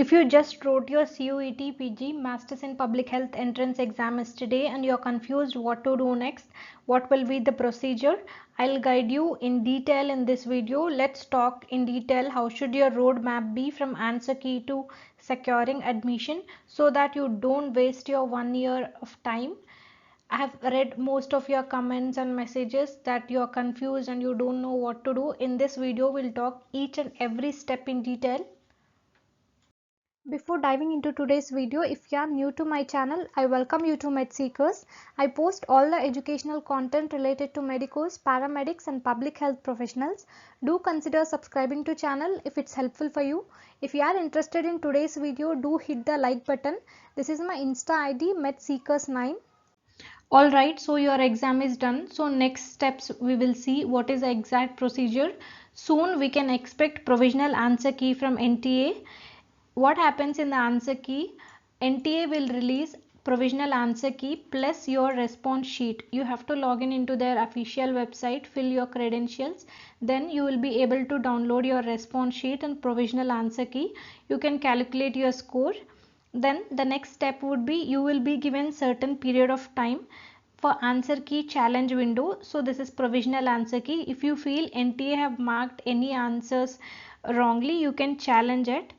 If you just wrote your CUET PG Masters in Public Health entrance exam yesterday and you're confused what to do next, what will be the procedure, I'll guide you in detail in this video. Let's talk in detail how should your roadmap be from answer key to securing admission so that you don't waste your 1 year of time. I have read most of your comments and messages that you are confused and you don't know what to do. In this video, we'll talk each and every step in detail. Before diving into today's video, if you are new to my channel, I welcome you to MedSeekers. I post all the educational content related to medicos, paramedics and public health professionals. Do consider subscribing to channel if it's helpful for you. If you are interested in today's video, do hit the like button. This is my Insta ID MedSeekers9. Alright, so your exam is done. So next steps we will see what is the exact procedure. Soon we can expect provisional answer key from NTA. What happens in the answer key? NTA will release provisional answer key plus your response sheet. You have to log in into their official website, fill your credentials, then you will be able to download your response sheet and provisional answer key. You can calculate your score. Then the next step would be you will be given certain period of time for answer key challenge window. So this is provisional answer key. If you feel NTA have marked any answers wrongly, you can challenge it.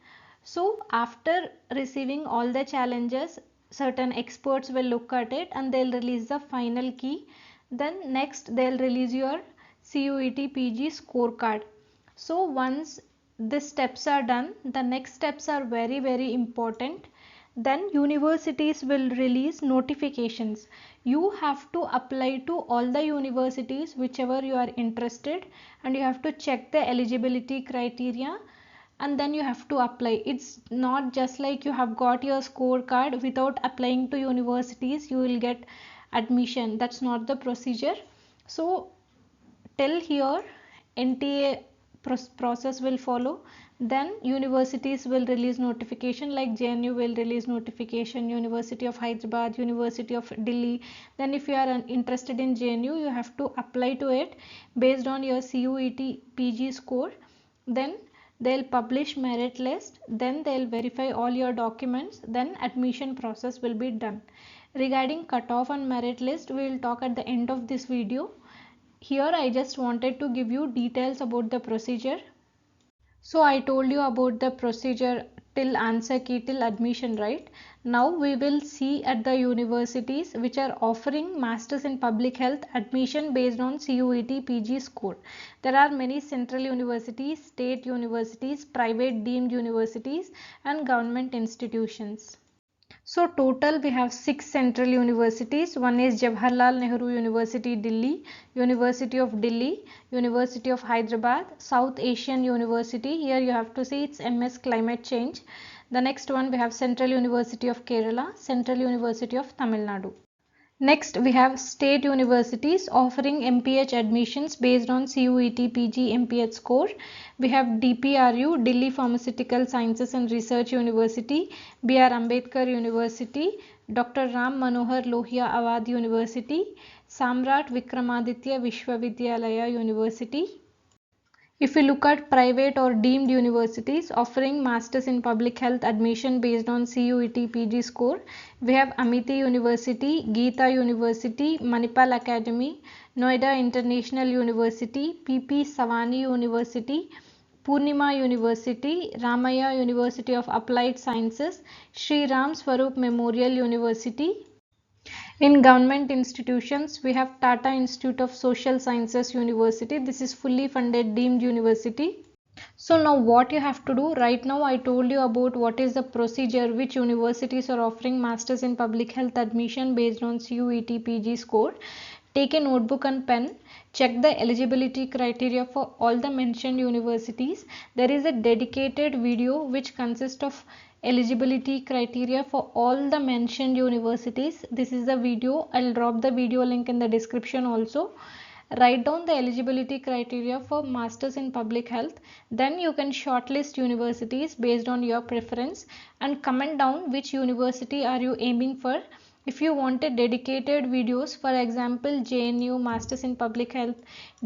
So after receiving all the challenges, certain experts will look at it and they'll release the final key. Then next they'll release your CUET PG scorecard. So once these steps are done, the next steps are very important. Then universities will release notifications. You have to apply to all the universities whichever you are interested and you have to check the eligibility criteria and then you have to apply. It's not just like you have got your scorecard without applying to universities you will get admission. That's not the procedure. So till here NTA process will follow. Then universities will release notification, like JNU will release notification, University of Hyderabad, University of Delhi. Then if you are interested in JNU, you have to apply to it based on your CUET PG score. Then they'll publish merit list, then they'll verify all your documents, then admission process will be done. Regarding cutoff and merit list, we will talk at the end of this video. Here I just wanted to give you details about the procedure. So I told you about the procedure till answer key till admission, right? Now we will see at the universities which are offering Masters in Public Health admission based on CUET PG score. There are many central universities, state universities, private deemed universities and government institutions. So total we have 6 central universities. One is Jawaharlal Nehru University, Delhi, University of Delhi, University of Hyderabad, South Asian University. Here you have to see it's MS Climate Change. The next one we have Central University of Kerala, Central University of Tamil Nadu. Next we have state universities offering MPH admissions based on CUET PG MPH score. We have DPRU, Delhi Pharmaceutical Sciences and Research University, BR Ambedkar University, Dr. Ram Manohar Lohia Awad University, Samrat Vikramaditya Vishwavidyalaya University. If we look at private or deemed universities offering Masters in Public Health admission based on CUET PG score, we have Amity University, Geeta University, Manipal Academy, Noida International University, PP Savani University, Purnima University, Ramaya University of Applied Sciences, Sri Ram Swaroop Memorial University. In government institutions, we have Tata Institute of Social Sciences University. This is fully funded deemed university. So now what you have to do, right now I told you about what is the procedure, which universities are offering Masters in Public Health admission based on CUET PG score. Take a notebook and pen, check the eligibility criteria for all the mentioned universities. There is a dedicated video which consists of eligibility criteria for all the mentioned universities. This is the video. I'll drop the video link in the description also. Write down the eligibility criteria for Masters in Public Health. Then you can shortlist universities based on your preference and comment down which university are you aiming for. If you wanted dedicated videos, for example JNU Masters in Public Health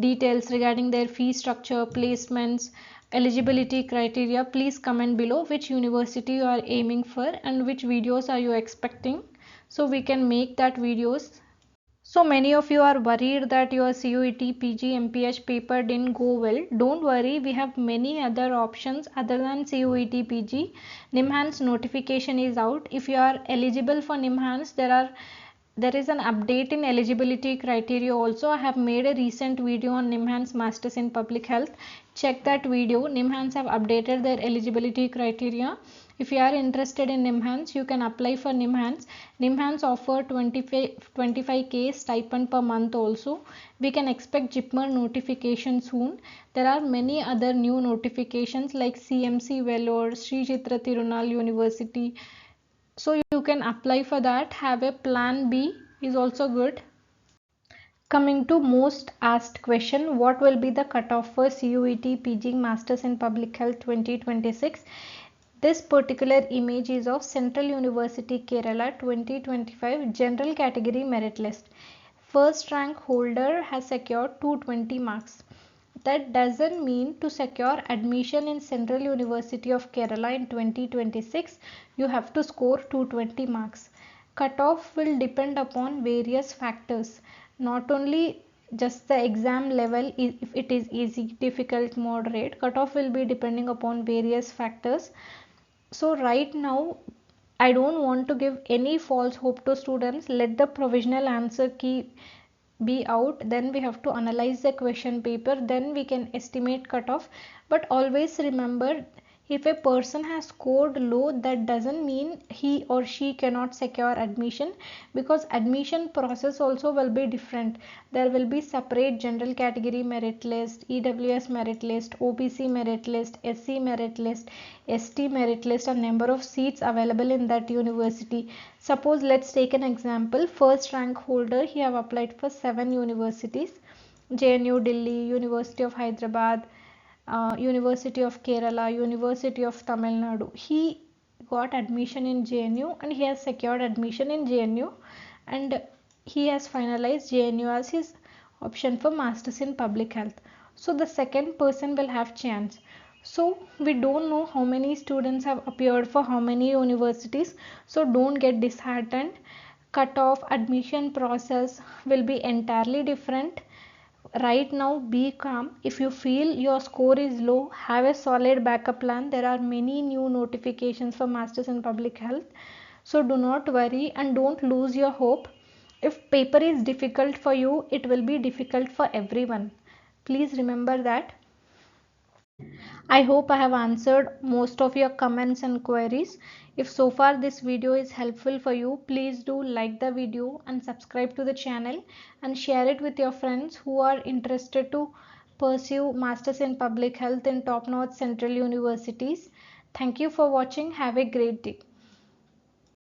details regarding their fee structure, placements eligibility criteria, please comment below which university you are aiming for and which videos are you expecting, so we can make that videos. So many of you are worried that your CUET PG MPH paper didn't go well. Don't worry, we have many other options other than CUET PG. NIMHANS notification is out. If you are eligible for NIMHANS, there is an update in eligibility criteria also. I have made a recent video on NIMHANS Masters in Public Health. Check that video. NIMHANS have updated their eligibility criteria. If you are interested in NIMHANS, you can apply for NIMHANS. NIMHANS offer 25k stipend per month also. We can expect JIPMER notification soon. There are many other new notifications like CMC Vellore, Sri Chitra Tirunal University. So you can apply for that. Have a plan B is also good. Coming to most asked question, what will be the cutoff for CUET PG Masters in Public Health 2026? This particular image is of Central University Kerala 2025 General Category Merit List. First rank holder has secured 220 marks. That doesn't mean to secure admission in Central University of Kerala in 2026, you have to score 220 marks. Cutoff will depend upon various factors, not only just the exam level, if it is easy, difficult, moderate. Cutoff will be depending upon various factors. So right now I don't want to give any false hope to students. Let the provisional answer key be out, then we have to analyze the question paper, then we can estimate cutoff. But always remember, if a person has scored low, that doesn't mean he or she cannot secure admission, because admission process also will be different. There will be separate general category merit list, EWS merit list, OBC merit list, SC merit list, ST merit list, and number of seats available in that university. Suppose let's take an example. First rank holder, he have applied for 7 universities: JNU Delhi, University of Hyderabad, University of Kerala, University of Tamil Nadu. He got admission in JNU and he has secured admission in JNU, and he has finalized JNU as his option for Masters in Public Health. So the second person will have chance. So we don't know how many students have appeared for how many universities, so don't get disheartened. Cutoff, admission process will be entirely different. Right now be calm. If you feel your score is low, have a solid backup plan. There are many new notifications for Masters in Public Health, so do not worry and don't lose your hope. If paper is difficult for you, it will be difficult for everyone. Please remember that. I hope I have answered most of your comments and queries. If so far this video is helpful for you, please do like the video and subscribe to the channel and share it with your friends who are interested to pursue Masters in Public Health in top-notch central universities. Thank you for watching. Have a great day.